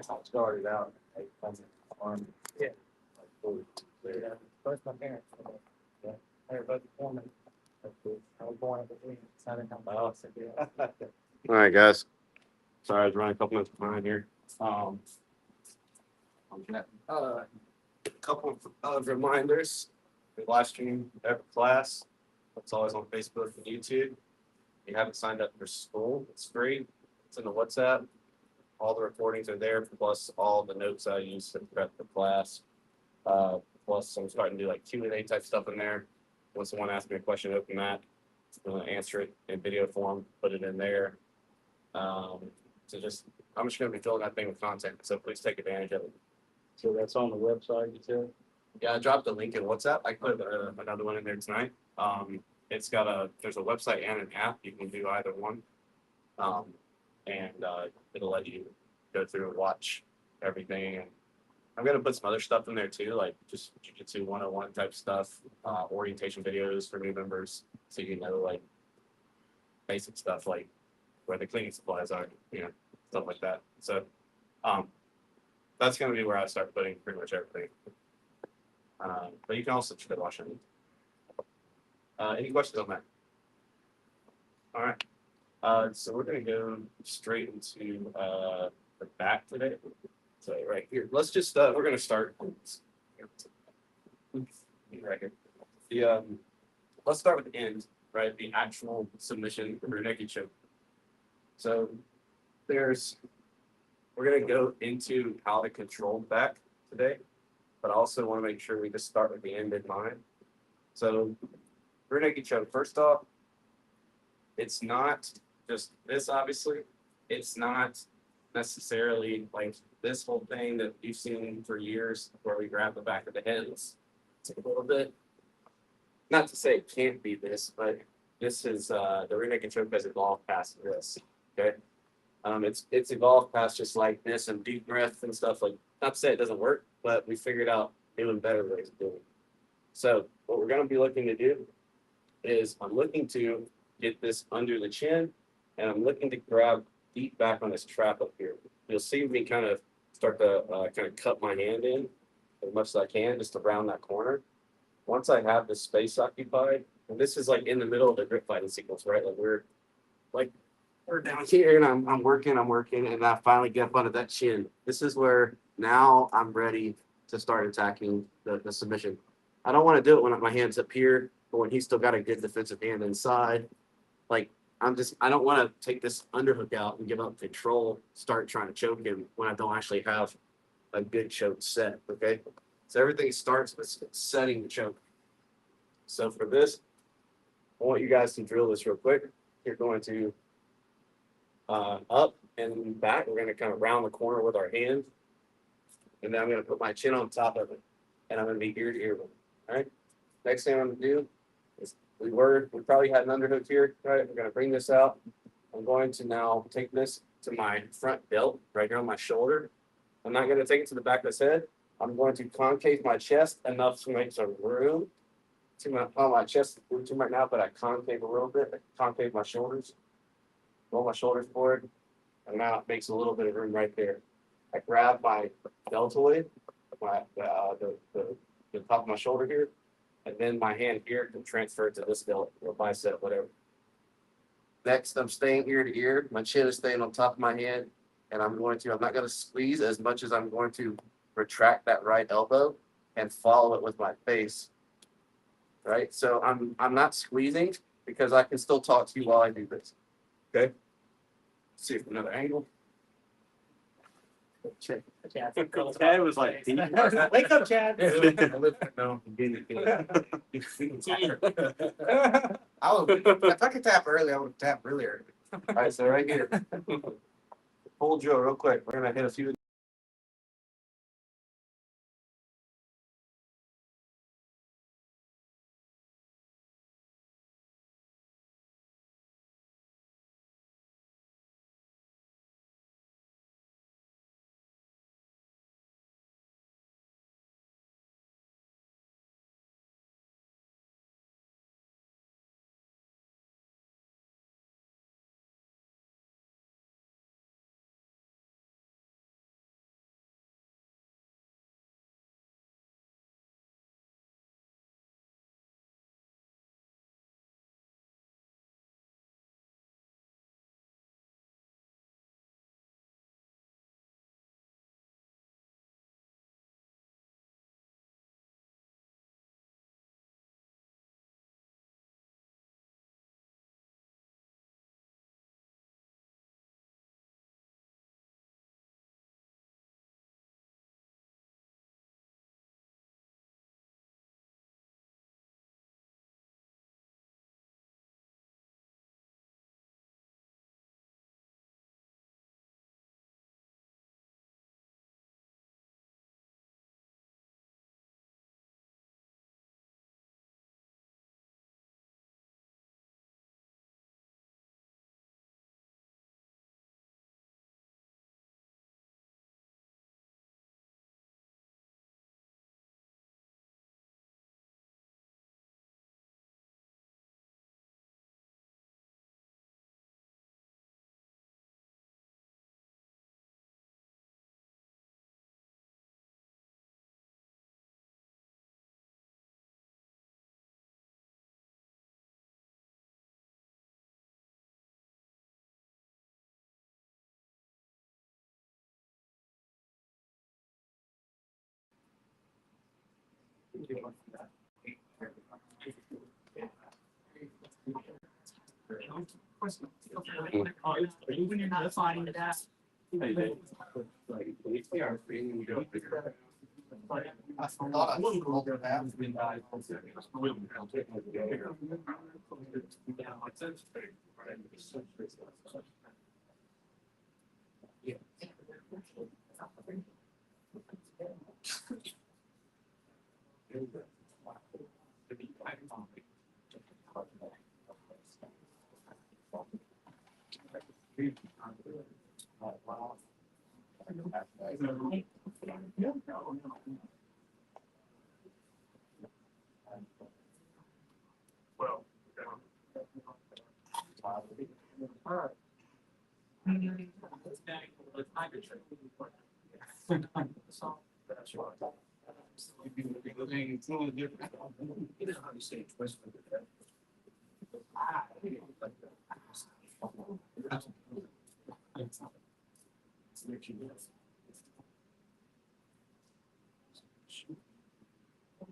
started out like on Yeah. like fully clear. Yeah, both my parents. Yeah, they were both foremen. I was born in between Southern California. So, yeah. All right, guys. Sorry, I was running a couple minutes behind here. On that, a couple of reminders. We live stream every class. It's always on Facebook and YouTube. If you haven't signed up for school, it's free. It's in the WhatsApp. All the recordings are there, plus all the notes I use to prep the class. Plus, I'm starting to do like Q&A type stuff in there. When someone asks me a question, open that, answer it in video form, put it in there. I'm just going to be filling that thing with content, so please take advantage of it. So that's on the website, you said? Yeah, I dropped the link in WhatsApp. I put another one in there tonight. There's a website and an app. You can do either one. It'll let you go through and watch everything. And I'm going to put some other stuff in there too, like just Jiu Jitsu 101 type stuff, orientation videos for new members. So you know, like basic stuff, like where the cleaning supplies are, stuff like that. So, that's going to be where I start putting pretty much everything. But you can also try to watch it. Any questions on that? All right. So we're going to go straight into the back today. So right here, let's just we're going to start right here. Let's start with the end, right? The actual submission for naked choke. So we're going to go into how to control the back today, but I also want to make sure we just start with the end in mind. So rear naked choke, first off, it's not just this, obviously. It's not necessarily like this whole thing that you've seen for years where we grab the back of the head. Let's take a little bit. Not to say it can't be this, but this is the rear naked choke has evolved past this. Okay. It's evolved past just like this and deep breath and stuff. Like, not to say it doesn't work, but we figured out even better ways of doing it. So what we're going to be looking to do is I'm looking to get this under the chin, and I'm looking to grab deep back on this trap up here. You'll see me kind of start to kind of cut my hand in as much as I can just around that corner. Once I have this space occupied, and this is like in the middle of the grip fighting sequence, right? Like we're down here and I'm working, and I finally get up under that chin. This is where now I'm ready to start attacking the submission. I don't want to do it when my hand's up here, but when he's still got a good defensive hand inside. Like I don't want to take this underhook out and give up control, start trying to choke him when I don't actually have a good choke set, okay? So everything starts with setting the choke. So for this, I want you guys to drill this real quick. You're going to up and back. We're going to kind of round the corner with our hand. And then I'm going to put my chin on top of it. And I'm going to be ear to ear with it. All right? Next thing I'm going to do is we probably had an underhook here, right? We're going to bring this out. I'm going to now take this to my front belt right here on my shoulder. I'm not going to take it to the back of his head. I'm going to concave my chest enough to make some room to my chest is too right now, but I concave a little bit. I concave my shoulders, roll my shoulders forward, and now it makes a little bit of room right there. I grab my deltoid, the top of my shoulder here, and then my hand here can transfer to this delt or bicep, whatever. Next, I'm staying ear to ear. My chin is staying on top of my hand, and I'm not going to squeeze as much as I'm going to retract that right elbow and follow it with my face. Right? So I'm not squeezing because I can still talk to you while I do this. Okay? Let's see if another angle. Chad was like, wake up, Chad. No, If I could tap early, I would tap really early. All right, so right here. Full drill real quick. We're going to hit a few When you're not finding that. I thought I rolled it out. Well. That's right. It's a little different. You know how you say twist. What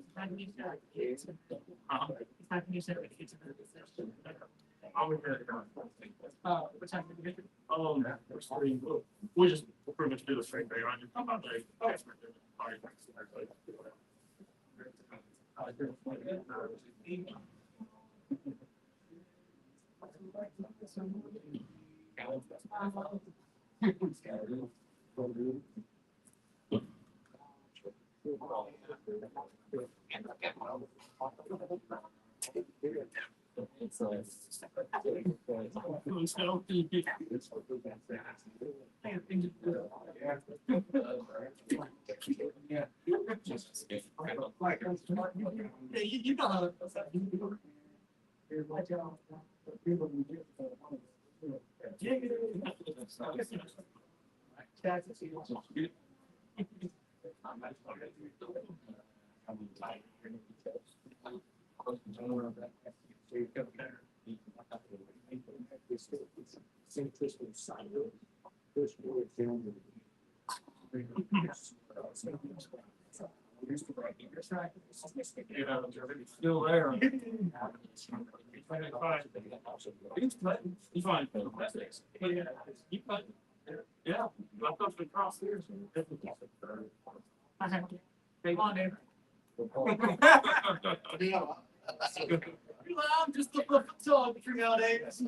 time did you get? We just pretty much do the straight thing. I just come out there. You know how still there. He's fine. Yeah, I thought the cross here. Come on, Dave. I'm just the dog nowadays.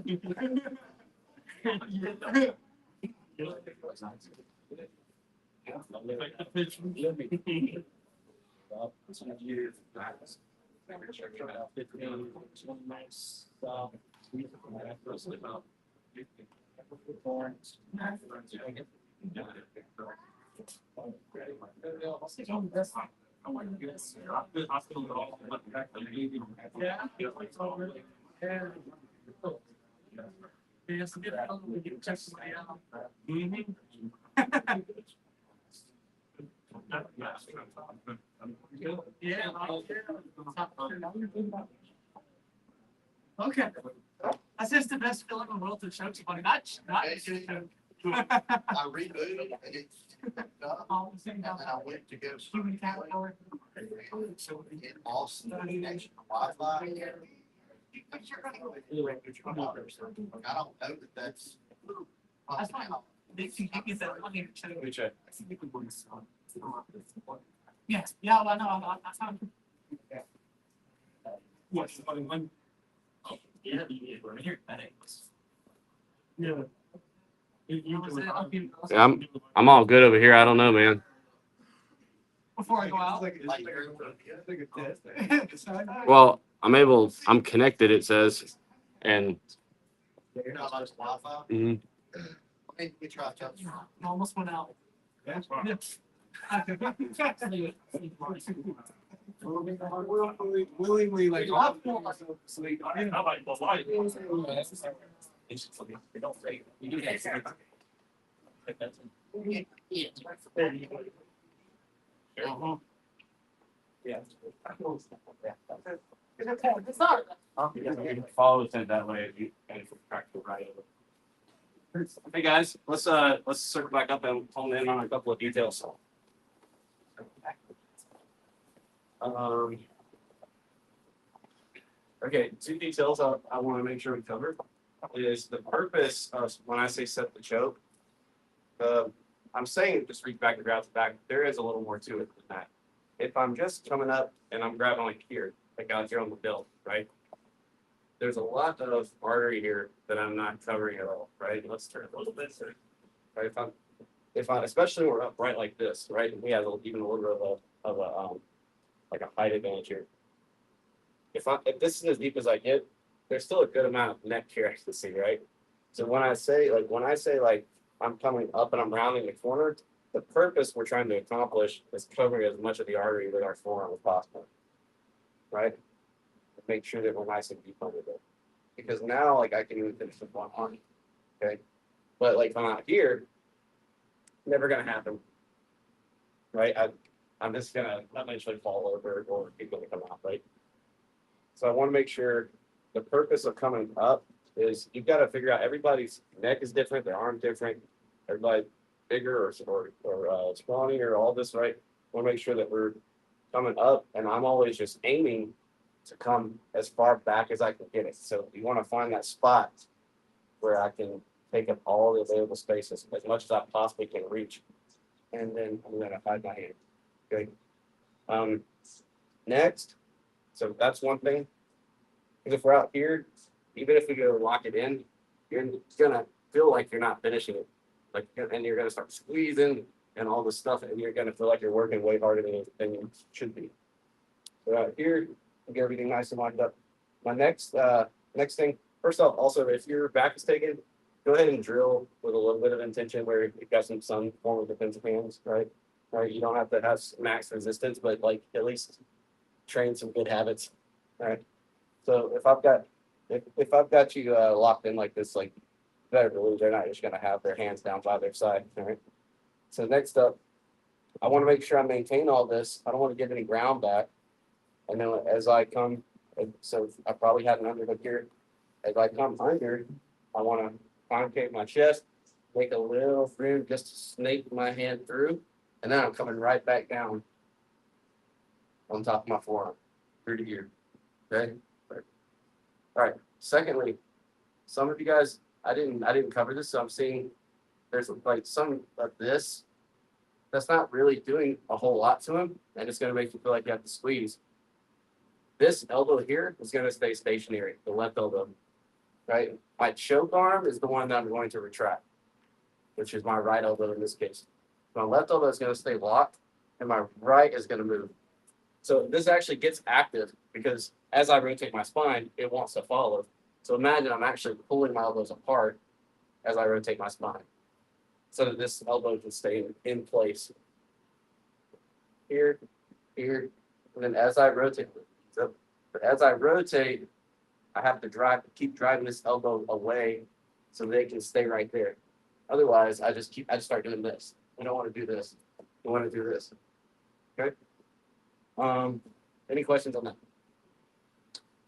Okay. That's just the best feeling in the world to show somebody. Not. I rebooted and it, All the same and then I went to go. human caterpillar. In Austin, connection to Wi-Fi. I don't know that that's. That's fine. They can give you that money to show. Let me check. Yes, yeah, well, no, that's not. What's the one? Yeah, we're here. Yeah. Yeah, I'm all good over here. I don't know, man. Before I go out. Well, I'm connected, it says. And You're not about Wi-Fi? mhm. I mean, you try to touch. I almost went out. That's fine. Yes. Willingly, like. Sleep. I didn't know about the light. They don't say. You do that. Yeah. Follow it that way. You can practice right over. Hey guys, let's circle back up and hone in on a couple of details. Okay, two details I want to make sure we cover is the purpose of when I say set the choke. I'm saying just reach back and grab the back. There is a little more to it than that. If I'm just coming up and I'm grabbing like here, like out here on the belt, right? There's a lot of artery here that I'm not covering at all, right? Let's turn it a little bit, sir. Right, if I especially when we're upright like this, right? And we have even a little bit of a like a height advantage here. If this is as deep as I get, there's still a good amount of neck here I can see, right? So when I say like I'm coming up and I'm rounding the corner, the purpose we're trying to accomplish is covering as much of the artery with our forearm as possible, right? Make sure that we're nice and deep under there. Because now, like, I can even finish with one arm, okay? But, like, if I'm out here, never going to happen, right? I'm just going to eventually fall over or keep going to come out, right? So I want to make sure the purpose of coming up is you've got to figure out everybody's neck is different, their arm different, everybody bigger or scrawny or all this, right? I want to make sure that we're coming up, and I'm always just aiming to come as far back as I can get it. So you want to find that spot where I can take up all the available spaces as much as I possibly can reach. And then I'm going to hide my hand. Okay. Next, so that's one thing. Because if we're out here, even if we go lock it in, you're going to feel like you're not finishing it. Like, and you're going to start squeezing and all this stuff, and you're going to feel like you're working way harder than you should be. So out here, get everything nice and lined up. My next thing, first off, also, if your back is taken, go ahead and drill with a little bit of intention where you've got some form of defensive hands, right? Right. You don't have to have max resistance, but like at least train some good habits. All right. So if I've got you locked in like this, like better believe they're not just gonna have their hands down by their side. All right. So next up, I want to make sure I maintain all this. I don't want to give any ground back. And then as I come, so I probably had an underhook here. As I come under, I want to concave my chest, make a little room just to snake my hand through. And then I'm coming right back down on top of my forearm through to here. Okay. All right. Secondly, some of you guys, I didn't cover this, so I'm seeing there's like some of this that's not really doing a whole lot to him, and it's going to make you feel like you have to squeeze. This elbow here is going to stay stationary, the left elbow, right? My choke arm is the one that I'm going to retract, which is my right elbow in this case. My left elbow is going to stay locked, and my right is going to move. So this actually gets active because as I rotate my spine, it wants to follow. So imagine I'm actually pulling my elbows apart, as I rotate my spine. So that this elbow can stay in place. Here, here, and then as I rotate, so but as I rotate, I have to keep driving this elbow away so they can stay right there. Otherwise, I just start doing this. I don't want to do this. I want to do this. Okay. Any questions on that?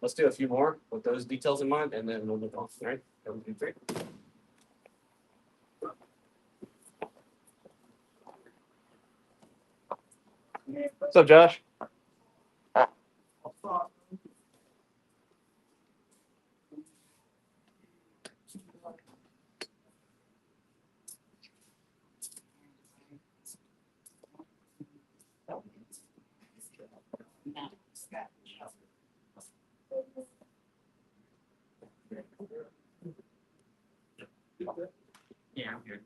Let's do a few more with those details in mind, and then we'll move on. All right. 1, 2, 3. What's up, Josh? Yeah, I'm here.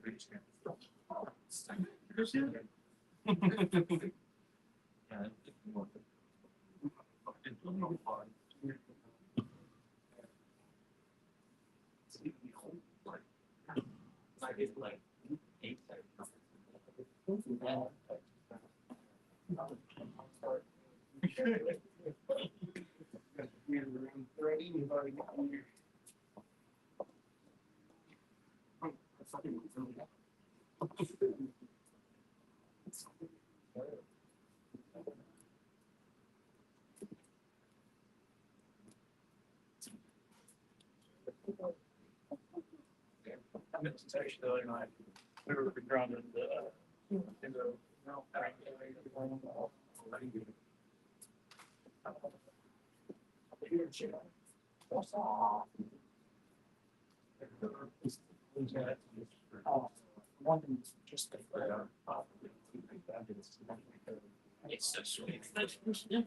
We were grounded in the it's so sweet. Yeah, just it's yeah.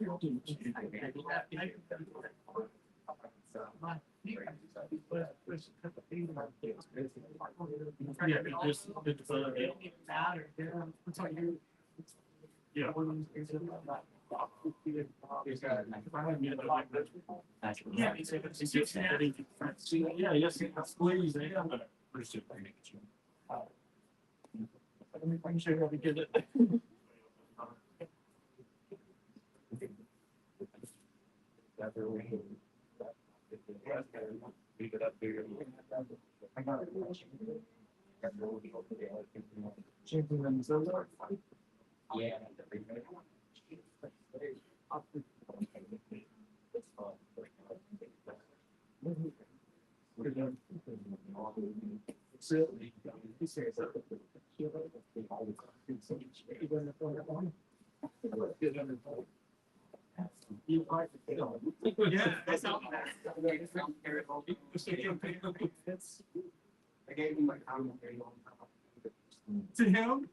Yeah, yeah, yes, please. I'm sure we get it. Yeah, that's how I gave him my commentary on to him.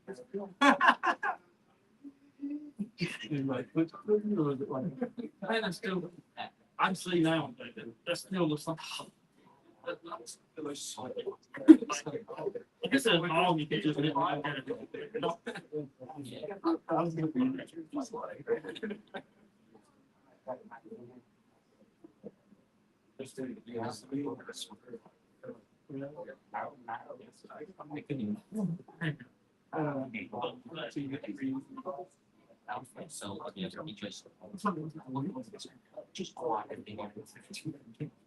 I'm still, I'm saying now, that still looks like. Like I said, all you can just hit my head. I was gonna be so yeah, he just quiet and they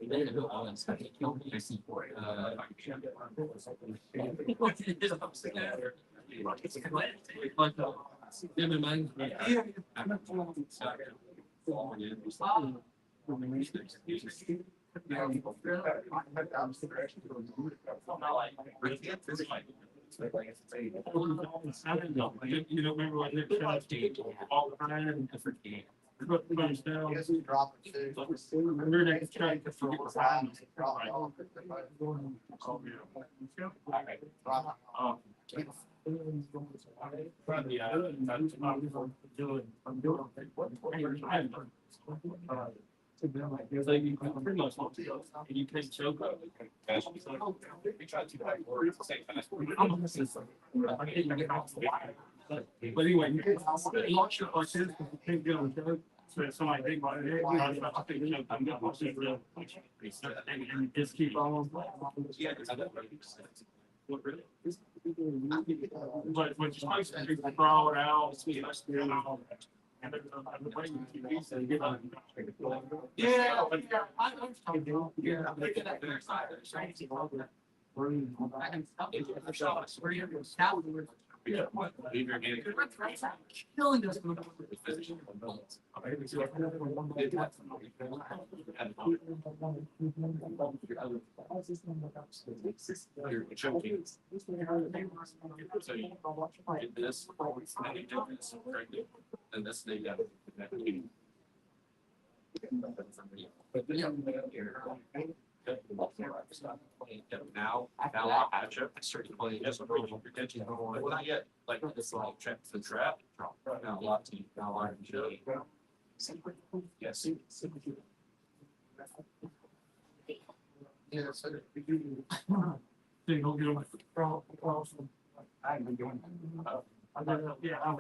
then the all inside he killed me see for it I don't know. You don't remember what Nick said? All the time in different games. Put thumbs down. Yes, we dropped it too. Remember that track to forget the time. Drop it off. Yeah, that's I'm doing. So you pretty much want to go, and you can choke up. We try to at the same time. But anyway, you can launch it like this, you can't get on the choke. So somebody think about it, I think, you know, I'm gonna watch it real. And just keep on. Yeah. What really? But when you're supposed to be broad out, you know. And the way you TV says, you know. Yeah. Killing us. You're choking. So you did this, and you did this, and this they got. Now I patch up. I started playing just really protection. Well, not yet. Like it's like trap the trap. Now a lot to now I can show you. Yes. Yeah, so So you don't get them. I'm doing. Yeah, I'm.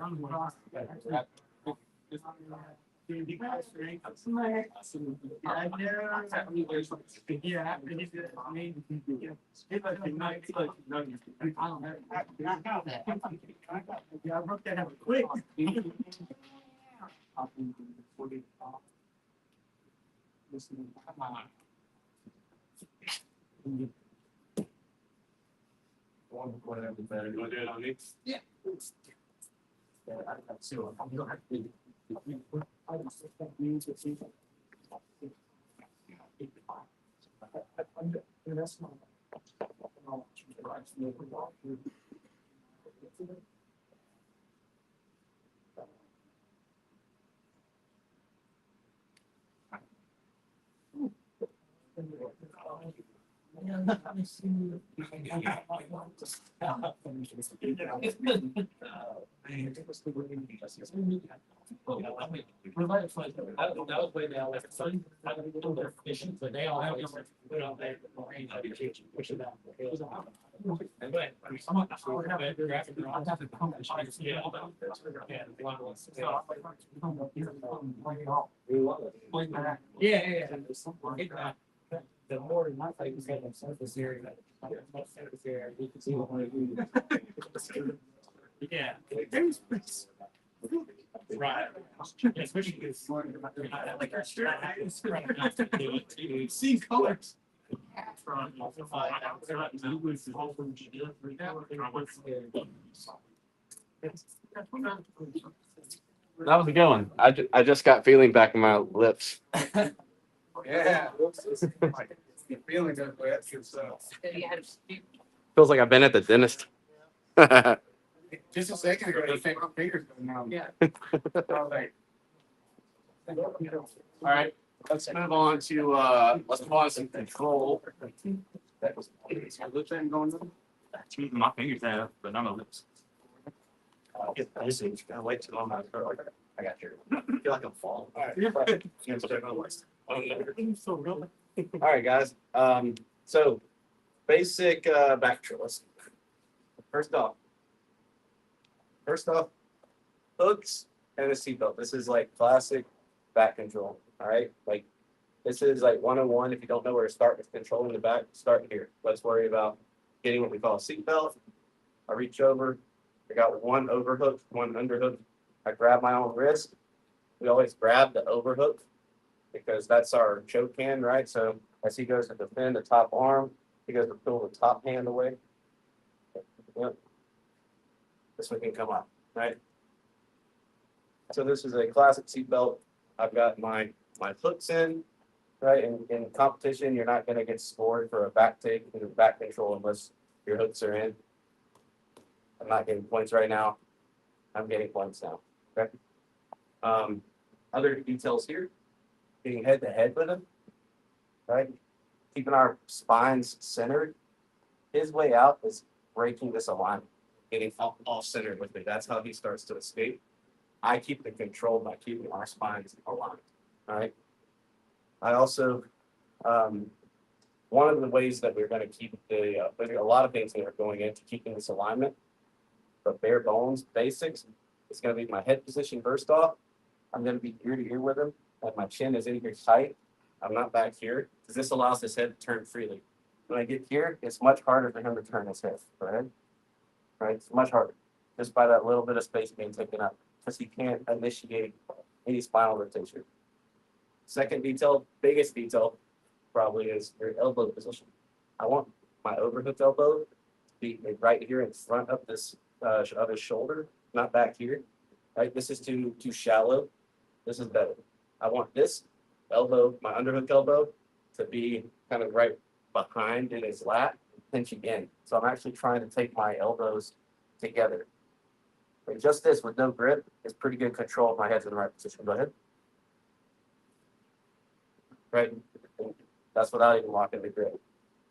Whatever better. You want to do it on me? Yeah. That was way down like sun. I don't know their issues, but they all have different. Push it down. But I'm not sure how to graphic. I have to come and try to see it. Yeah. The more my type is having surface area. Surface area, you can see what yeah. Right. Yeah, especially because I like our shirt. See colors. That was a good one. I just got feeling back in my lips. Yeah. Feeling good, but that's good stuff. Feels like I've been at the dentist. Just a second ago, you think my fingers going numb. Yeah. All right, let's move on to some control. Lips ain't going numb? My fingers have, but not my lips. Get this, you gotta wait too long. I got your. I feel like I'm falling. All right, guys. So basic back controls. First off, hooks and a seatbelt. This is like classic back control. All right, like this is like 101. If you don't know where to start with controlling the back, start here. Let's worry about getting what we call a seatbelt. I reach over. I got one overhook, one underhook. I grab my own wrist. We always grab the overhook because that's our choke hand, right? So as he goes to defend the top arm, he goes to pull the top hand away. Yep. This one can come up, right? So this is a classic seatbelt. I've got my hooks in, right? In competition, you're not going to get scored for a back take and back control unless your hooks are in. I'm not getting points right now. I'm getting points now. Okay. Other details here, getting head to head with him, right? Keeping our spines centered. His way out is breaking this alignment, getting all centered with me. That's how he starts to escape. I keep the control by keeping our spines aligned. All right. I also, one of the ways that we're going to keep there's a lot of things that are going into keeping this alignment. But bare bones basics is going to be my head position first off, I'm gonna be ear to ear with him, and my chin is in here tight. I'm not back here, because this allows his head to turn freely. When I get here, it's much harder for him to turn his head, right? Right, it's much harder, just by that little bit of space being taken up, because he can't initiate any spinal rotation. Second detail, biggest detail, probably is your elbow position. I want my overhooked elbow to be right here in front of this of his shoulder, not back here. Right, this is too shallow. This is better. I want this elbow, my underhook elbow, to be kind of right behind in his lap, pinching in. So I'm actually trying to take my elbows together. And just this with no grip is pretty good control if my head's in the right position. Go ahead. Right. That's without even locking the grip.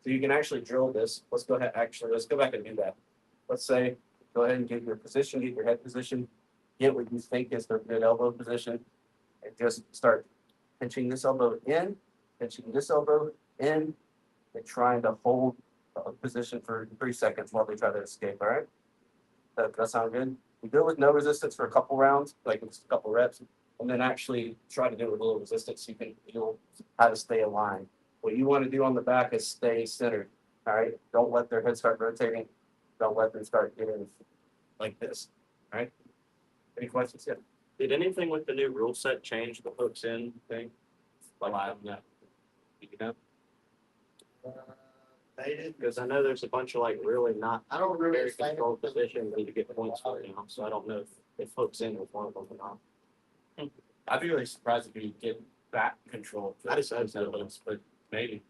So you can actually drill this. Let's go ahead. Actually, let's go back and do that. Let's say, go ahead and get your position, get your head position, get what you think is the good elbow position, and just start pinching this elbow in, pinching this elbow in, and trying to hold a position for 3 seconds while they try to escape. All right. That sound good? We do it with no resistance for a couple rounds, like just a couple reps, and then actually try to do it with a little resistance so you can feel how to stay aligned. What you want to do on the back is stay centered. All right. Don't let their head start rotating. Don't let them start getting like this. All right. Any questions? Yeah. Did anything with the new rule set change the hooks in thing? Like, I don't know. You know, They did. because I know there's a bunch of like really not I don't remember very the same. controlled positions that you get points for now, so I don't know if hooks in was one of them or not. I'd be really surprised if you get back control. I just hope so. But maybe.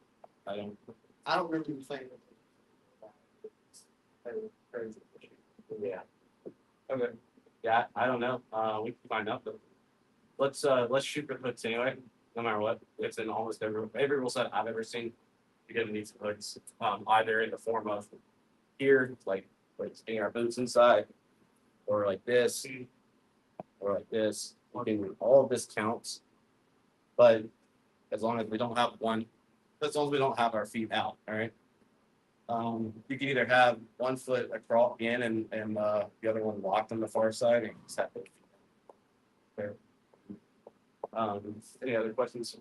I don't. I don't remember you saying. They were crazy. Yeah. Okay. Yeah, I don't know. We can find out though. Let's shoot for hooks anyway. No matter what, it's in almost every rule set I've ever seen. You're gonna need some hooks, either in the form of here, like getting our boots inside, or like this, or like this. All of this counts, but as long as we don't have one, as long as we don't have our feet out, all right. You can either have one foot across in and the other one locked on the far side, and just have it. There. Any other questions?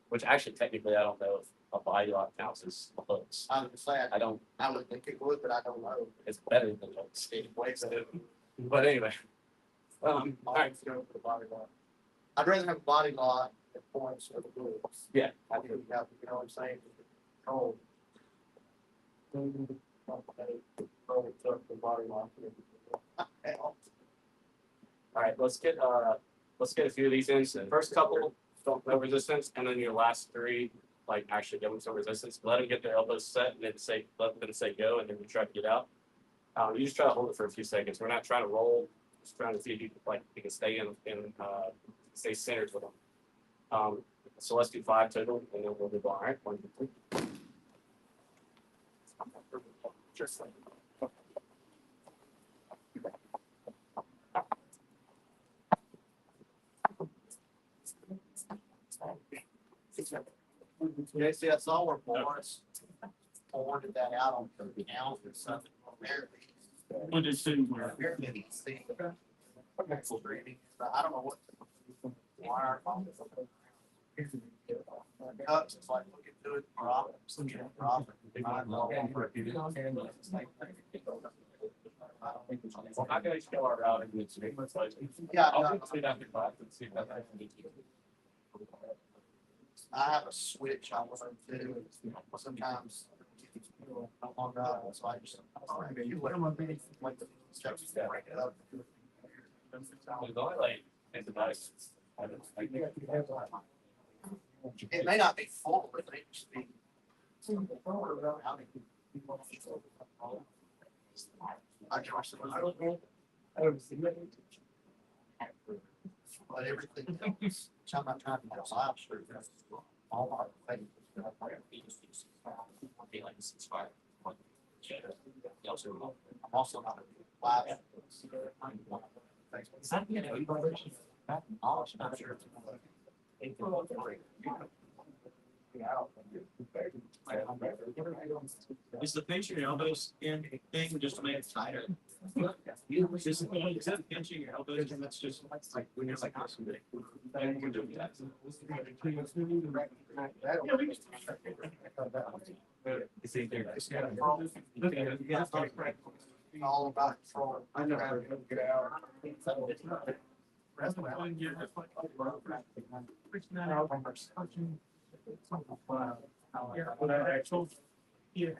Which actually, technically, I don't know if a body lock counts as hooks. I was saying, I don't. I would think it would, but I don't know. It's better than hooks. But anyway. All right. Go for the body lock. I'd rather have a body lock that points for the rules. Yeah. I think you know what I'm saying? Control. Control took the body lock. All right. Let's get a few of these in. So the first couple, don't no resistance, and then your last three, like actually give them some resistance. Let them get their elbows set, and then let them say go, and then we try to get out. You just try to hold it for a few seconds. We're not trying to roll. Just trying to see if you can stay stay centered with them. So let's do 5 total, and then we'll move on. All right, 1, 2, 3. Just like. Yeah, see, I saw where Morris pointed that out on the count or something. What did see where? But I don't know what. Why our cups, it's like looking to it, drops, looking at drop. Well, how can I scale our route in this? Yeah, I'll no, see that in class and see if that I can do. I have a switch I want to do. Sometimes. I'm on that, so I just. There's only like it's nice. It may not be full, but it may just be. I trust it. But everything else, I'm not trying to get live stream. All my things. I'm also not live. Is the pinch your elbows in thing just to make it tighter? Just pinching your elbows, and that's just like when you're like awesome. And we're doing that. It's either. All about control. I know how to get out. Yeah.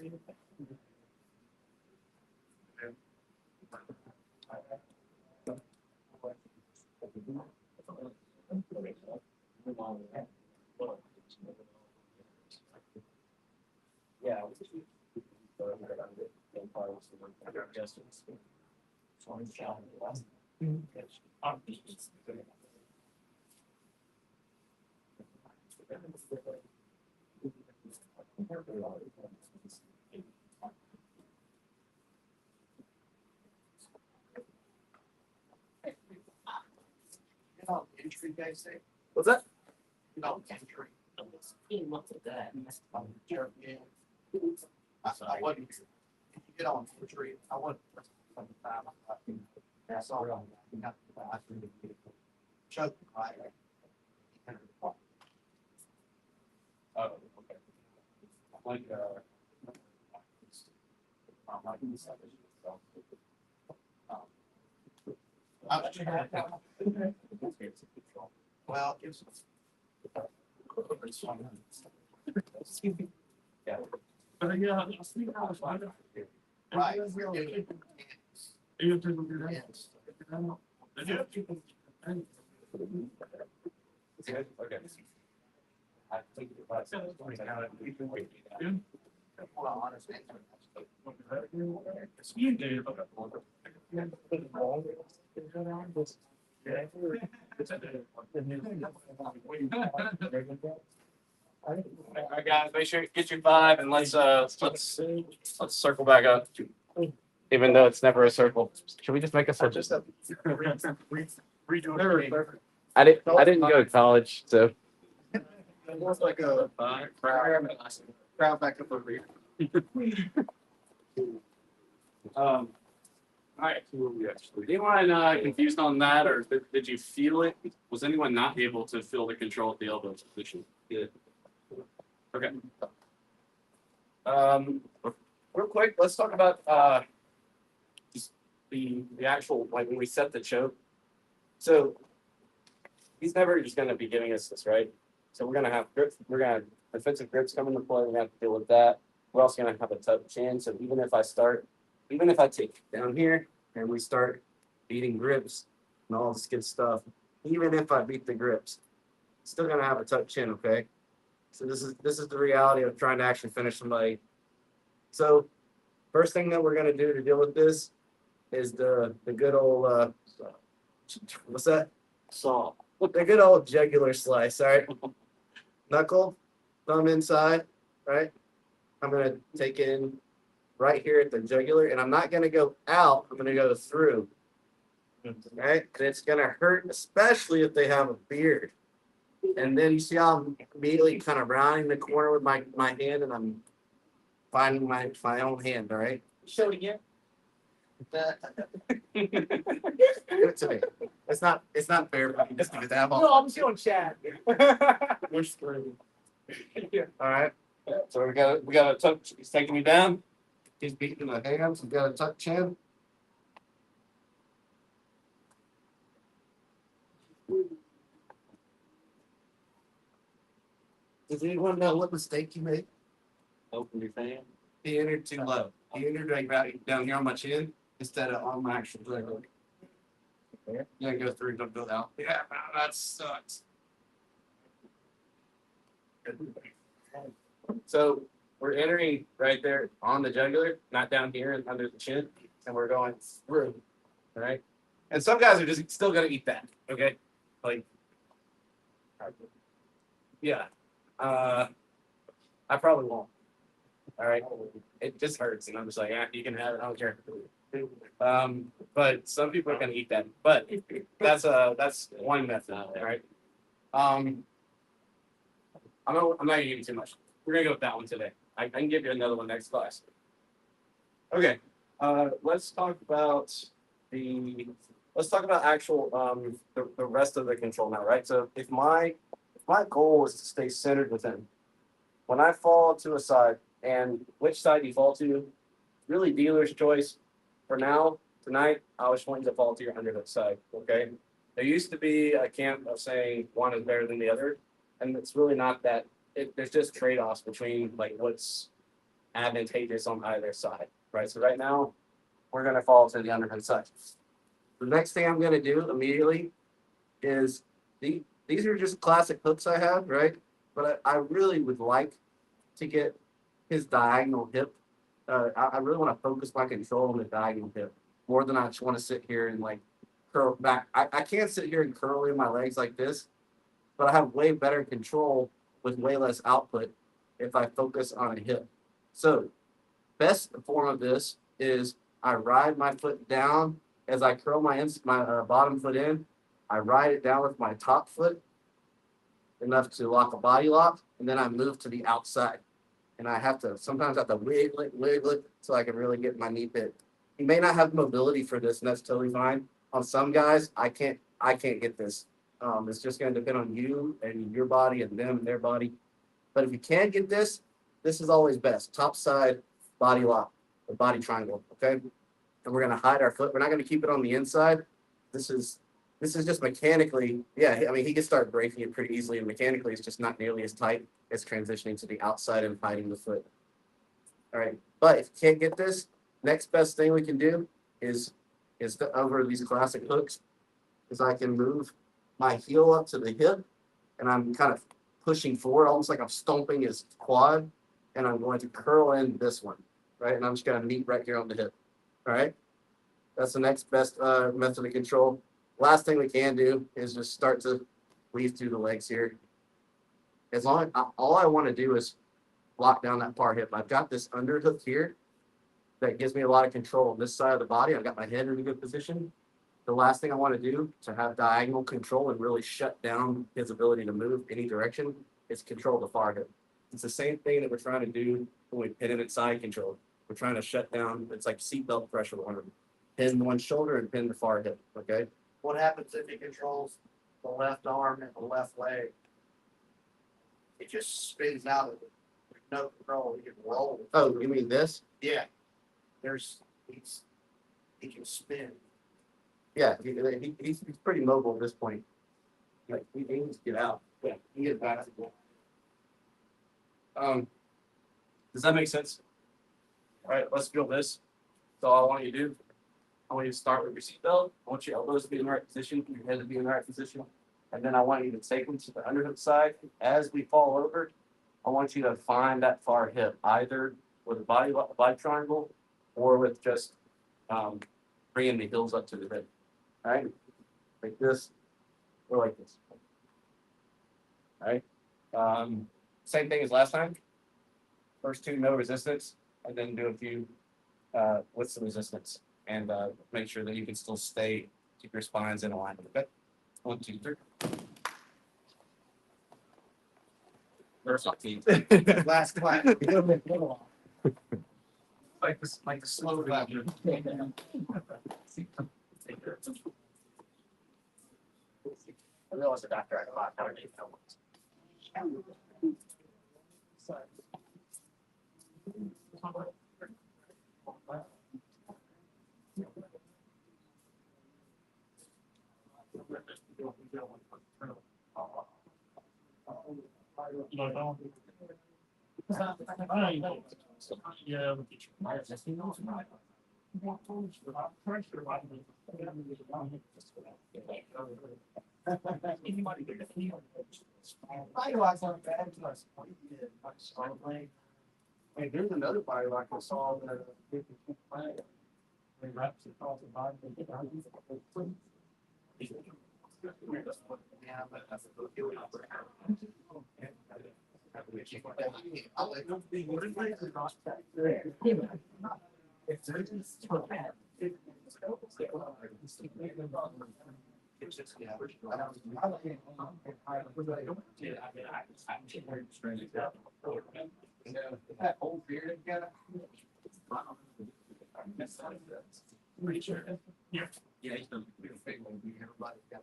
Entry, guys say. What's that? No, entry. Look at that. Yeah. I wouldn't. If you get on entry, I wouldn't. That's all. Chuck, right? Oh, okay. Like, like you said, Well, it's. Yeah. Right. Yes. Okay. I think it was. Well, honest answer. All right, guys, make sure you get your 5 and let's circle back up. Even though it's never a circle. Should we just make a circle? I didn't go to college, so. It was like a crowd back up over here. All right. Anyone confused on that, or did you feel it? Was anyone not able to feel the control at the elbow position? Good. Okay. Real quick, let's talk about just the actual, like when we set the choke. So he's never just going to be giving us this, right? So we're going to have grips. We're going to have defensive grips come into play. We're going to have to deal with that. We're also going to have a tough chin. So even if I take down here and we start beating grips and all this good stuff, even if I beat the grips, still going to have a tough chin, okay? So this is the reality of trying to actually finish somebody. So first thing that we're going to do to deal with this is the good old what's that? Saw. The good old jugular slice, all right? Knuckle, thumb inside, right? I'm going to take in right here at the jugular, and I'm not going to go out. I'm going to go through, right? And it's going to hurt, especially if they have a beard. And then you see how I'm immediately kind of rounding the corner with my hand, and I'm finding my own hand, all right? Show it again. Give it to me. It's not fair for me just to get that ball. No, I'm showing Chad. We're screwed. All right. So we got a tuck. He's taking me down. He's beating my hands. We got a tuck chin. Does anyone know what mistake you made? Open your fan. He entered too low. He entered like right down here on my chin instead of on my actual leg. Yeah, go through, don't go out. Yeah, that sucks. So we're entering right there on the jugular, not down here and under the chin, and we're going through. All right. And some guys are just still gonna eat that. Okay. Like, yeah. I probably won't. All right. It just hurts, and I'm just like, yeah, you can have it. I don't care. But some people are gonna eat that. But that's one method. All right. I'm not gonna give you too much. We're gonna go with that one today. I can give you another one next class. Okay. Let's talk about actual, the rest of the control now, right? So if my goal is to stay centered within, when I fall to a side, and which side you fall to, really dealer's choice. For now, tonight, I was want you to fall to your underhook side, okay? There used to be a camp of saying one is better than the other, and it's really not that. There's just trade-offs between like what's advantageous on either side, right? So right now, we're gonna fall to the underhook side. The next thing I'm gonna do immediately is these are just classic hooks I have, right? But I really would like to get his diagonal hip. I really want to focus my control on the diagonal hip more than I just want to sit here and like curl back. I can't sit here and curl in my legs like this, but I have way better control with way less output if I focus on a hip. So best form of this is I ride my foot down as I curl my bottom foot in. I ride it down with my top foot enough to lock a body lock, and then I move to the outside. And I sometimes have to wiggle it so I can really get my knee bit. You may not have mobility for this, and that's totally fine. On some guys, I can't get this. It's just going to depend on you and your body and them and their body. But if you can get this, this is always best. Top side, body lock, or body triangle, okay? And we're going to hide our foot. We're not going to keep it on the inside. This is just mechanically, yeah, I mean, he can start breaking it pretty easily, and mechanically, it's just not nearly as tight as transitioning to the outside and hiding the foot. All right, but if you can't get this, next best thing we can do is over these classic hooks, is I can move my heel up to the hip, and I'm kind of pushing forward, almost like I'm stomping his quad, and I'm going to curl in this one, right? And I'm just going to meet right here on the hip, all right? That's the next best method of control. Last thing we can do is just start to weave through the legs here. All I want to do is lock down that par hip. I've got this underhook here that gives me a lot of control on this side of the body. I've got my head in a good position. The last thing I want to do to have diagonal control and really shut down his ability to move any direction is control the far hip. It's the same thing that we're trying to do when we pin in at side control. We're trying to shut down, it's like seatbelt pressure. We're going to pin one shoulder and pin the far hip, okay? What happens if he controls the left arm and the left leg? It just spins out of it. There's no control. He can roll. Oh, you mean this? Yeah. He can spin. Yeah, he's pretty mobile at this point. Like, he needs to get out. Yeah, he gets back to goal. Does that make sense? All right, let's drill this. So all I want you to do, I want you to start with your seatbelt. I want your elbows to be in the right position, your head to be in the right position. And then I want you to take them to the underhook side. As we fall over, I want you to find that far hip, either with a body triangle or with just bringing the heels up to the hip. All right, like this or like this. All right, same thing as last time. First two, no resistance, and then do a few with some resistance, and make sure that you can still keep your spines in alignment. Okay, 1, 2, 3. First off, Last clap. Like the slow clap. I realized the doctor had a lot of Hey, there's another body lock I saw that Yeah, but that's That old beard again. Pretty sure. Yeah. Yeah, he's done. Everybody got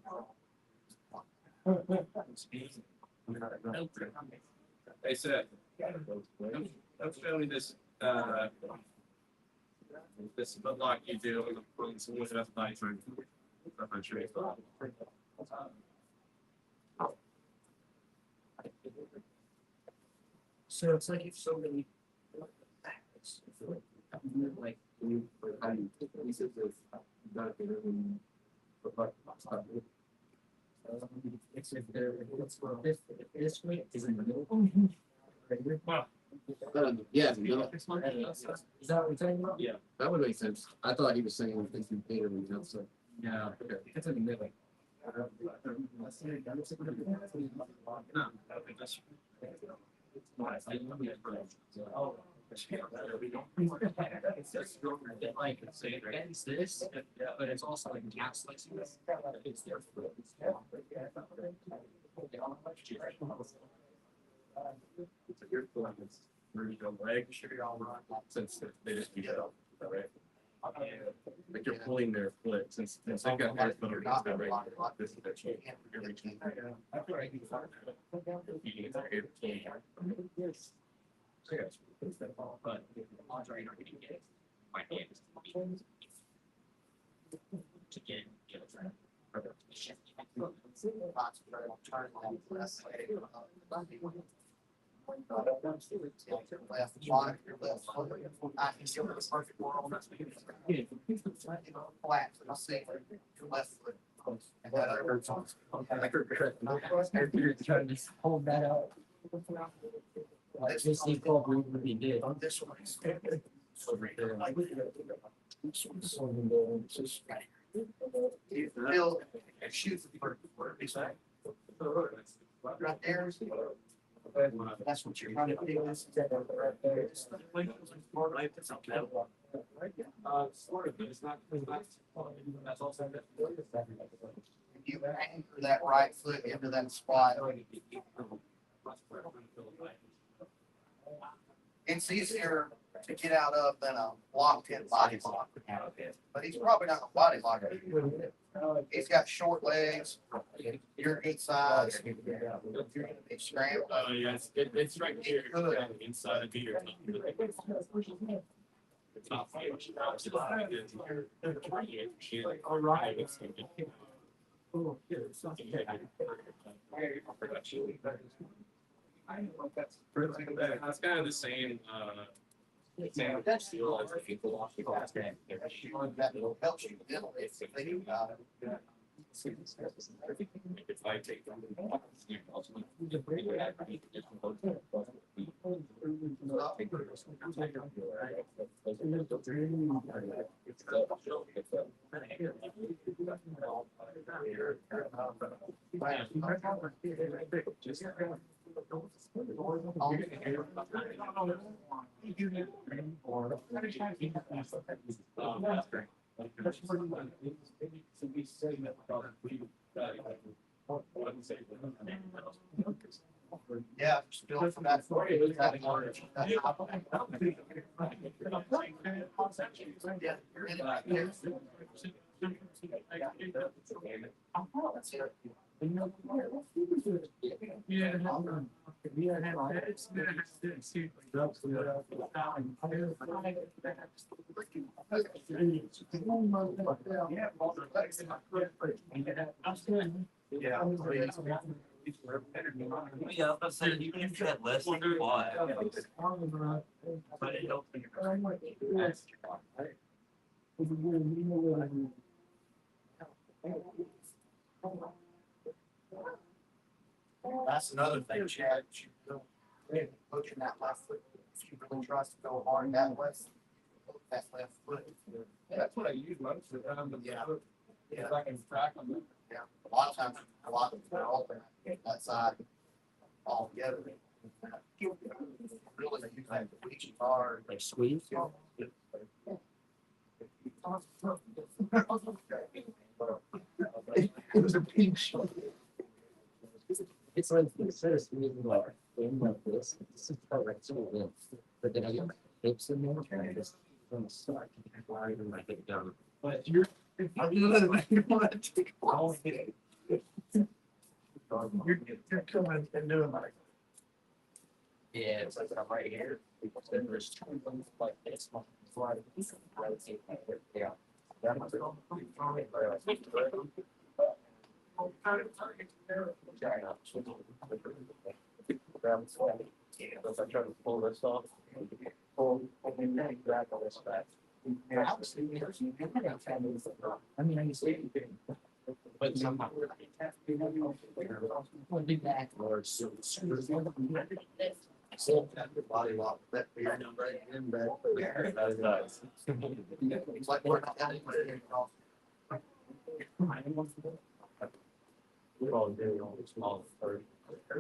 Hey, Seth. Don't show me this, this look you do on someone that's nice. I'm not sure. So it's like if somebody. Like. It's if they're, it's for this way is in the middle. Wow. Yeah, Is that what you're saying about? Yeah. that would make sense. I thought he was saying things in theater and outside. No, it's in the middle. No, I think that's. It's just like, it's this, but it's also like gas like this. It's their foot. Your foot is where you go leg, since they just beat it up, right? Like you're pulling their foot since they've got their foot against their right. This is their chain. You're reaching. Eating their ear. But odds are you're not gonna get it. My hand is to get concentrate on turning that left leg. Left bottom, your left foot. I can show the perfect world. Flat to the ceiling, your left foot. And that other hurts on. trying to hold that out. This he called me when he did. This one is. You feel, shoot for right there. That's what you're trying to do. Sort of, but it's not, that's also. You anchor that right foot into that spot. It's easier to get out of than a locked in body lock. But he's probably not a body locker. He's got short legs. You're good size. You're gonna be scrambled. Oh, yes, it's right here, inside of your. It's not huge. All right. It's kind of the same, same feel as the people off the glass. That will help you deal with it. Think about it. If I take them. Yeah, still from that. Yeah, you're in it right there. That's it. Yeah. Yeah, I was saying, even if you had less than five. But it helps when That's another thing, Chad. Looking at left foot, if you really trust to go hard that way, that left foot. That's what I use most of the time. Yeah. Yeah. I can track them. Yeah, a lot of times, they're all that side all together. Really, you have to reach hard. Like squeeze. It was a pink shot. It's like instead of squeezing like this is part right so it but then I get my hips in there and I just gonna start. Why even I get done? But you're. You wanna take I only get it. You're coming and doing like. Yeah, it's like I'm right here. Then there's two of them like this one. Right. Yeah. That must go. If I try to pull this off, and then grab all this back. I mean, I used to. But somehow. We'll be back. Lord, so. body lock that beard right in back. That is nice. It's like we're not having it. We're all doing all this small first. All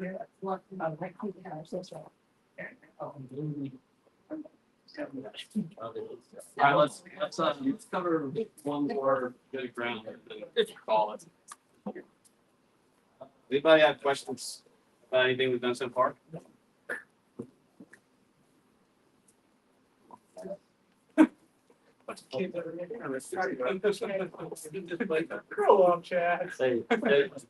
right, let's cover one more good ground, if you call it. Anybody have questions about anything we've done so far? Grow up, Chad. Hey,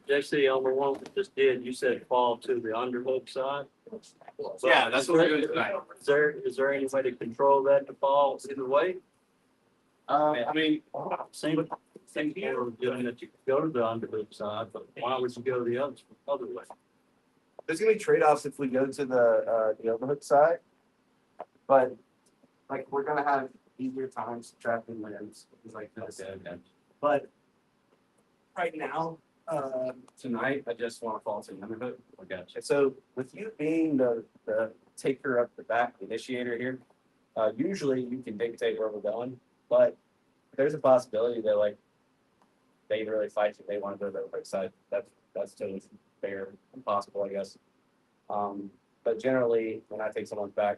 JC, on the one we just did, you said fall to the underhook side. Yeah, that's what we're doing tonight. Is there any way to control that to fall either way? I mean, Same people are doing that you could go to the underhook side, but why would you go the other way? There's gonna be trade-offs if we go to the overhook side. But like, we're gonna have easier times trapping limbs, things like this. But right now, tonight, I just wanna fall to the underhook. I got you. And so with you being the taker of the back, the initiator here, usually you can dictate where we're going, but there's a possibility that like they really fight if they want to go to the overhook side. That's totally fair and possible, I guess. But generally, when I take someone's back,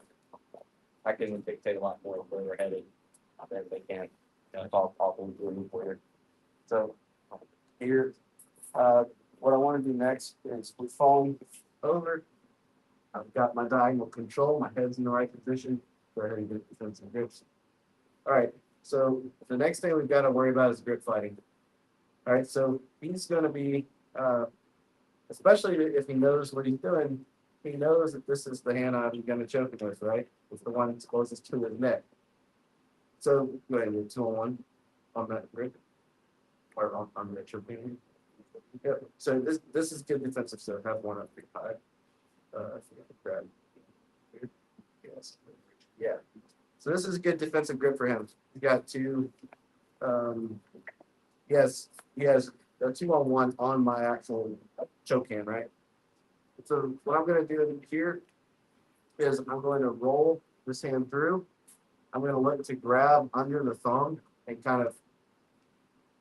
I can dictate a lot more where they're headed than they can. I'll do a move here. So here, what I want to do next is we fall over. I've got my diagonal control. My head's in the right position. Go ahead and get defensive grips. All right. So the next thing we've got to worry about is grip fighting. All right. So he's going to be, especially if he knows what he's doing, he knows that this is the hand I'm going to choke him with, right? It's the one that's closest to his neck. So go ahead and do 2-on-1 on that grip or on the choking. Yep. So this is good defensive stuff. Have one up 3-5. I forgot to grab. Yes. Yeah. So this is a good defensive grip for him. He got two. He has a 2-on-1 on my actual choke hand, right? So what I'm going to do here is I'm going to roll this hand through. I'm going to look to grab under the thumb and kind of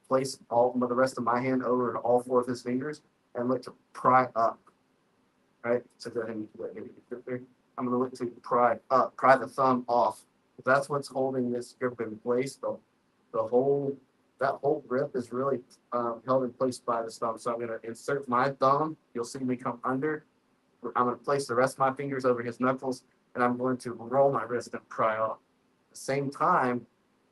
place all the rest of my hand over all 4 of his fingers and look to pry up. Right? So go ahead and grip there. I'm going to look to pry up, pry the thumb off. That's what's holding this grip in place. That whole grip is really held in place by the thumb. So I'm going to insert my thumb. You'll see me come under. I'm going to place the rest of my fingers over his knuckles, and I'm going to roll my wrist and pry off. At the same time,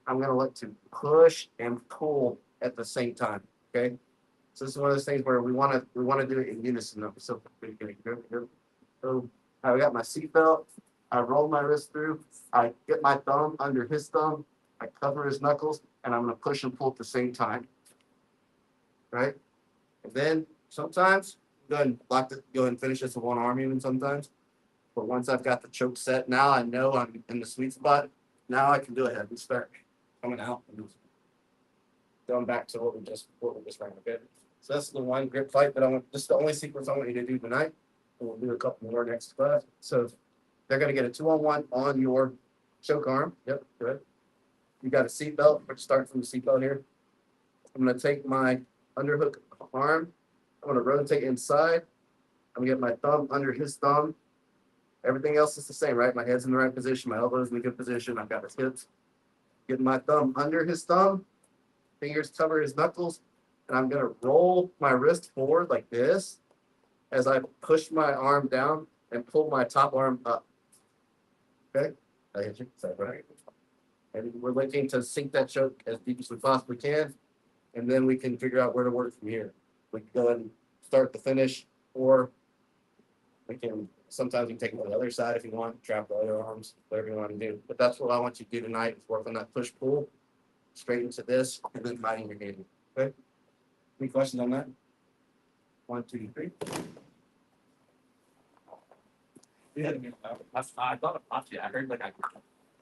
I'm going to look to push and pull at the same time. Okay. So this is one of those things where we want to do it in unison. So I got my seatbelt. I roll my wrist through. I get my thumb under his thumb. I cover his knuckles, and I'm going to push and pull at the same time. Right? And then sometimes go ahead and finish this with one arm even sometimes. But once I've got the choke set, now I know I'm in the sweet spot. Now I can go ahead and start coming out and going back to what we just ran. Okay. So that's the one grip fight that this is the only sequence I want you to do tonight. And we'll do a couple more next class. So they're going to get a 2-on-1 on your choke arm. Yep, good. You got a seatbelt. We're starting from the seatbelt here. I'm going to take my underhook arm. I'm going to rotate inside. I'm going to get my thumb under his thumb. Everything else is the same, right? My head's in the right position. My elbow's in a good position. I've got his hips. Getting my thumb under his thumb. Fingers cover his knuckles. And I'm going to roll my wrist forward like this as I push my arm down and pull my top arm up. Okay? I hit you. Sorry, right? And we're looking to sink that choke as deep as we possibly can. And then we can figure out where to work from here. We can go and start the finish, or we can, sometimes you can take it to the other side if you want, trap the other arms, whatever you want to do. But that's what I want you to do tonight, is work on that push-pull, straight into this, and then biting your hand. Okay? Any questions on that? 1, 2, 3. Yeah, I thought of Pachi. I heard like I.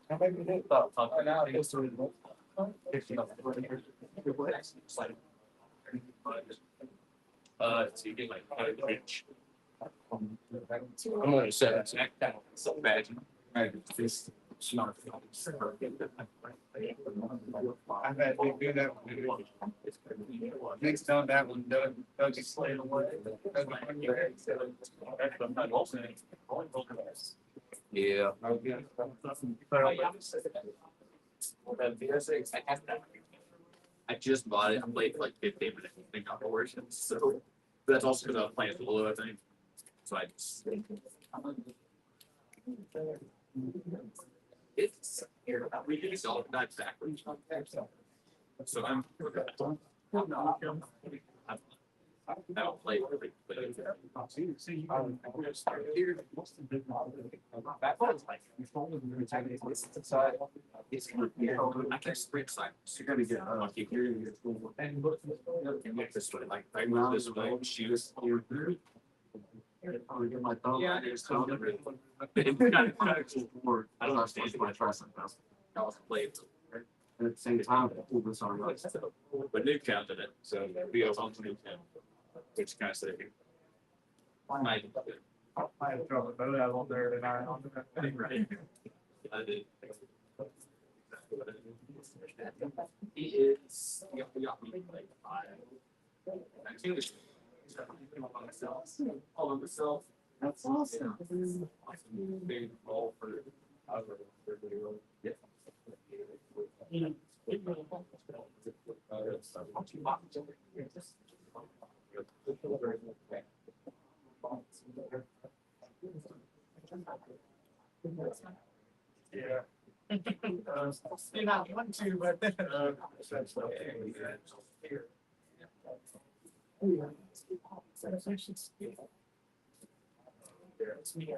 How about you do? Thought of now it goes through the. So you get like kind of rich. I'm only 7. So bad. This smart. I've had to do that one. Next time that one, Doug is slaying away. Yeah. I just bought it. I played for like 15 minutes. I think got the version. So that's also because I was playing solo, I think. So I just. It's here. We can sell it back backwards. So I'm. I don't play really. I can sprint side. So you're gonna get lucky here. And look this way, like I move this way, shoes. Yeah, it's kind of cool. I don't understand my trust. I was playing. And at the same time, pull this arm up. But Nuke counted it, so we go on to Nuke count, which kind of saving. I had trouble with that on there tonight. Right. I did. He is. We got me like 5. I think it's all on myself. That's awesome. Big role for. Yeah. Yeah. You're not one to, but then. It's me.